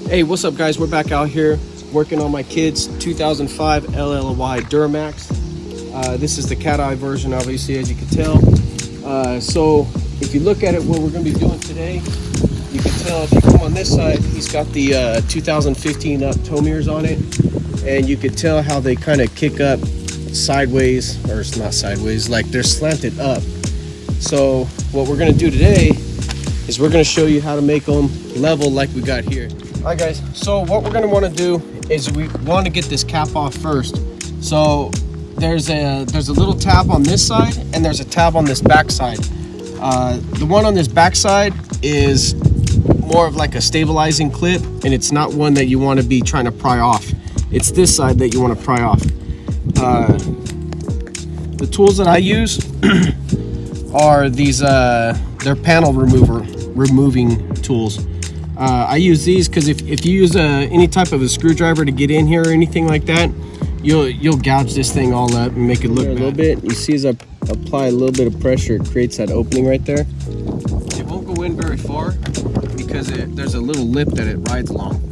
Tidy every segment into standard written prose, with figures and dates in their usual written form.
Hey, what's up guys? We're back out here working on my kid's 2005 LLY Duramax. This is the cat eye version, obviously, as you can tell. So if you look at it, what we're going to be doing today, you can tell if you come on this side, he's got the 2015 up toe mirrors on it, and you can tell how they kind of kick up sideways, or it's not sideways, like they're slanted up. So what we're going to do today is we're going to show you how to make them level like we got here. All right guys, so what we're going to want to do is we want to get this cap off first. So there's a little tab on this side and there's a tab on this back side. The one on this back side is more of like a stabilizing clip, and it's not one that you want to be trying to pry off. It's this side that you want to pry off. The tools that I use are these they're panel removing tools. I use these because if you use any type of a screwdriver to get in here or anything like that, you'll gouge this thing all up and make it look bad. A little bit. You see as I apply a little bit of pressure, it creates that opening right there. It won't go in very far because there's a little lip that it rides along.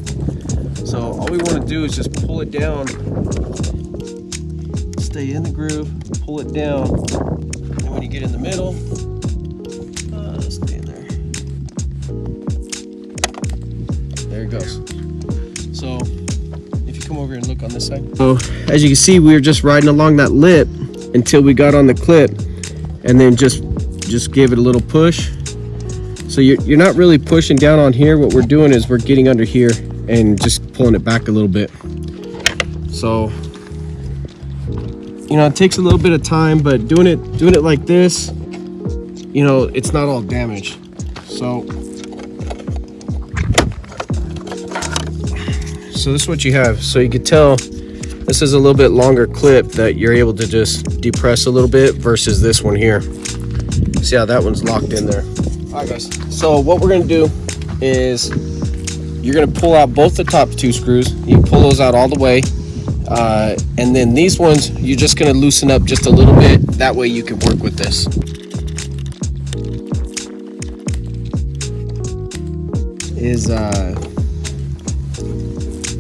So all we want to do is just pull it down, stay in the groove, pull it down, and when you get in the middle, stay in there. There it goes. So if you come over and look on this side. So as you can see, we were just riding along that lip until we got on the clip, and then just give it a little push. So you're not really pushing down on here. What we're doing is we're getting under here and just pulling it back a little bit. So you know, it takes a little bit of time, but doing it like this, you know, it's not all damaged. So this is what you have. So you can tell this is a little bit longer clip that you're able to just depress a little bit versus this one here. See how that one's locked in there. All right guys, so what we're gonna do is you're gonna pull out both the top two screws. You pull those out all the way, and then these ones you're just gonna loosen up just a little bit. That way you can work with this.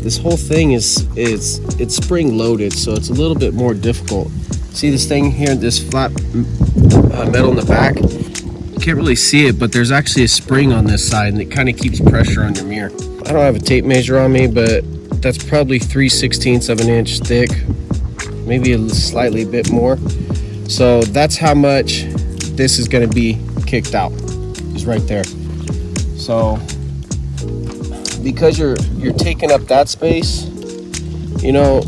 This whole thing it's spring loaded, so it's a little bit more difficult. See this thing here, this flat metal in the back? You can't really see it, but there's actually a spring on this side, and it kind of keeps pressure on your mirror. I don't have a tape measure on me, but that's probably 3/16 of an inch thick, maybe a slightly bit more. So that's how much this is going to be kicked out, is right there. So because you're taking up that space, you know,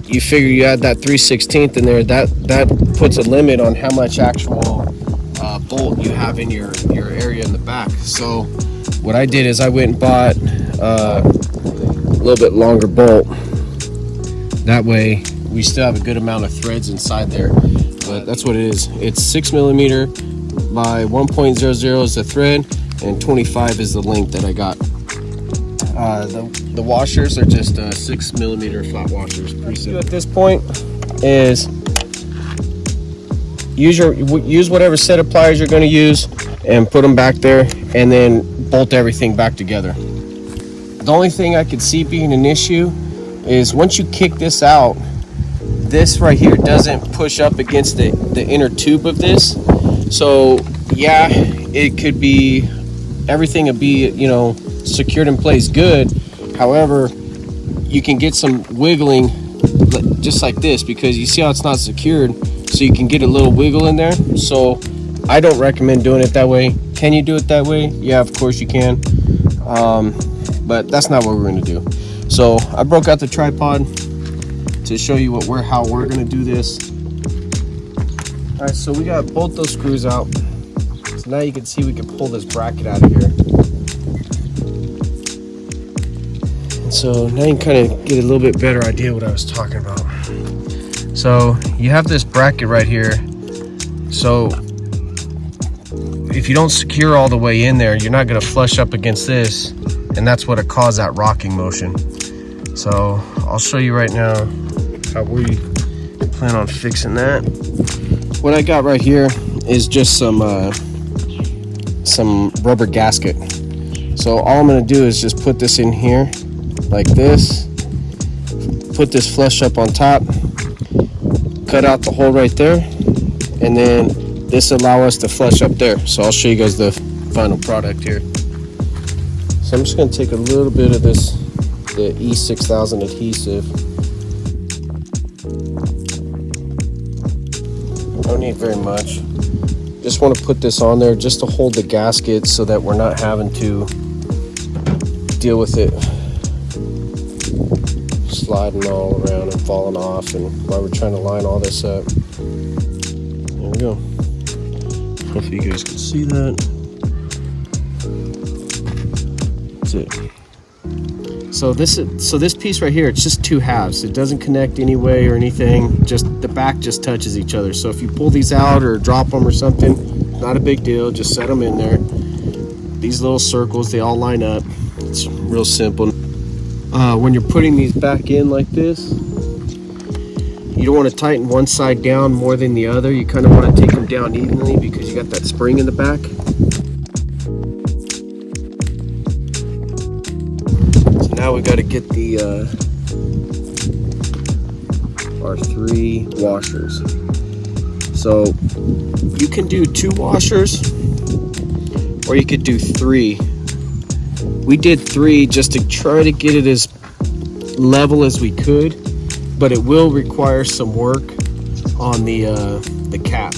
you figure you add that 3/16 in there, that puts a limit on how much actual bolt you have in your area in the back. So what I did is I went and bought a little bit longer bolt. That way we still have a good amount of threads inside there. But that's what it is. It's 6mm by 1.00 is the thread, and 25 is the length that I got. The washers are just 6mm flat washers. Pretty simple. At this point is use whatever set of pliers you're going to use and put them back there, and then bolt everything back together. The only thing I could see being an issue is once you kick this out, this right here doesn't push up against the inner tube of this. So yeah, it could be, everything would be, you know, secured in place good. However, you can get some wiggling just like this, because you see how it's not secured, so you can get a little wiggle in there. So I don't recommend doing it that way. Can you do it that way? Yeah, of course you can, but that's not what we're going to do. So I broke out the tripod to show you how we're going to do this. All right, so we got both those screws out. So now you can see we can pull this bracket out of here. So now you can kind of get a little bit better idea what I was talking about. So you have this bracket right here. So if you don't secure all the way in there, you're not going to flush up against this, and that's what caused that rocking motion. So I'll show you right now how we plan on fixing that. What I got right here is just some rubber gasket. So all I'm going to do is just put this in here like this, put this flush up on top, cut out the hole right there, and then this will allow us to flush up there. So I'll show you guys the final product here. So I'm just going to take a little bit of this, the E6000 adhesive. Don't need very much. Just want to put this on there just to hold the gasket so that we're not having to deal with it sliding all around and falling off, and while we're trying to line all this up. There we go. Hopefully you guys can see that. That's it. So this piece right here, it's just two halves. It doesn't connect any way or anything. Just the back just touches each other. So if you pull these out or drop them or something, not a big deal. Just set them in there. These little circles, they all line up. It's real simple. When you're putting these back in like this, you don't want to tighten one side down more than the other. You kind of want to take them down evenly because you got that spring in the back. So now we got to get the our 3 washers. So you can do 2 washers or you could do 3. We did 3 just to try to get it as level as we could, but it will require some work on the cap.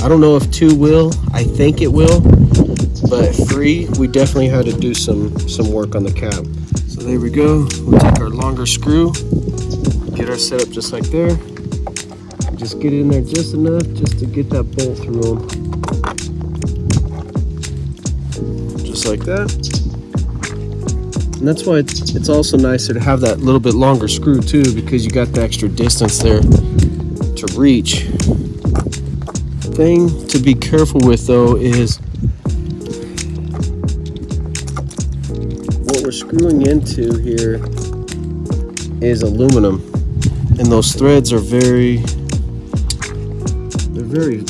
I don't know if 2 will. I think it will, but 3 we definitely had to do some work on the cap. So there we go. We'll take our longer screw, get our setup just like there, just get it in there just enough just to get that bolt through them, just like that. And that's why it's also nicer to have that little bit longer screw too, because you got the extra distance there to reach. Thing to be careful with though is what we're screwing into here is aluminum, and those threads are they're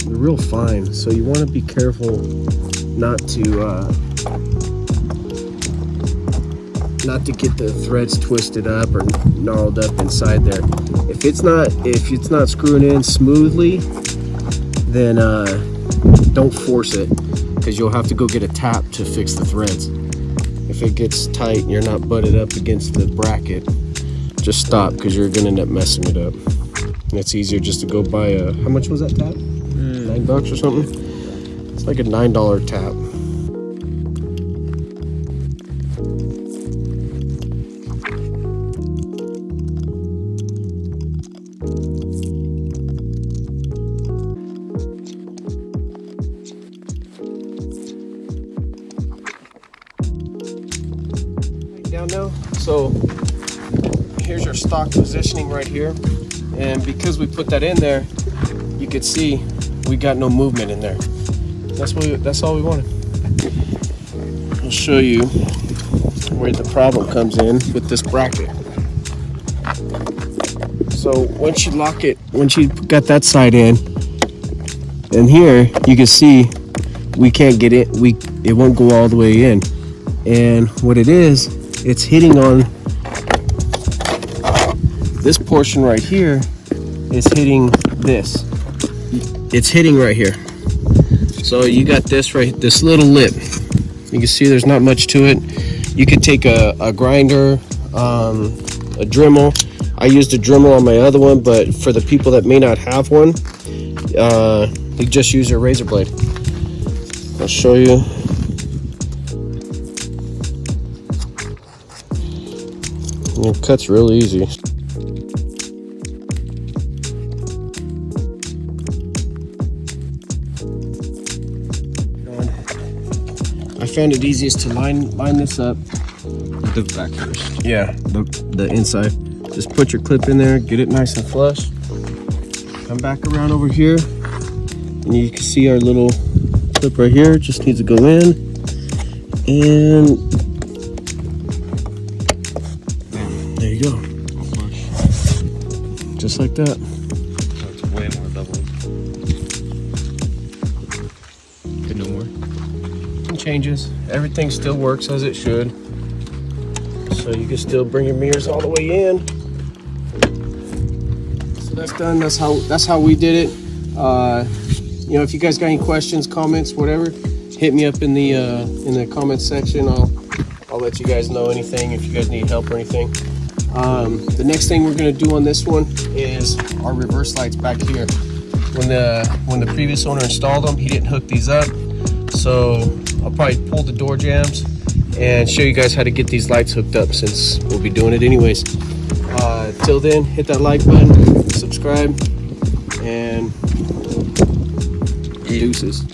real fine. So you want to be careful not to get the threads twisted up or gnarled up inside there. If it's not screwing in smoothly, then don't force it, because you'll have to go get a tap to fix the threads. If it gets tight and you're not butted up against the bracket, just stop, because you're gonna end up messing it up. And it's easier just to go buy a, how much was that tap? $9 or something? It's like a $9 tap. Down now. So here's your stock positioning right here, and because we put that in there, you could see we got no movement in there. That's all we wanted. I'll show you where the problem comes in with this bracket. So once you lock it, once you got that side in, and here you can see we can't get it. It won't go all the way in, and what it is, it's hitting on this portion right here. Is hitting this. It's hitting right here. So you got this little lip. You can see there's not much to it. You could take a grinder, a Dremel. I used a Dremel on my other one, but for the people that may not have one, you just use your razor blade. I'll show you. It cuts real easy. I found it easiest to line this up. The back first. Yeah, the inside. Just put your clip in there, get it nice and flush. Come back around over here, and you can see our little clip right here. Just needs to go in, and there you go. Just like that. That's way more double. Could no more. changes. Everything still works as it should. So you can still bring your mirrors all the way in. So that's done. That's how we did it. You know, if you guys got any questions, comments, whatever, hit me up in the comments section. I'll let you guys know anything if you guys need help or anything. The next thing we're gonna do on this one is our reverse lights back here. When the previous owner installed them, he didn't hook these up. So I'll probably pull the door jambs and show you guys how to get these lights hooked up, since we'll be doing it anyways. Till then, hit that like button, subscribe, and deuces.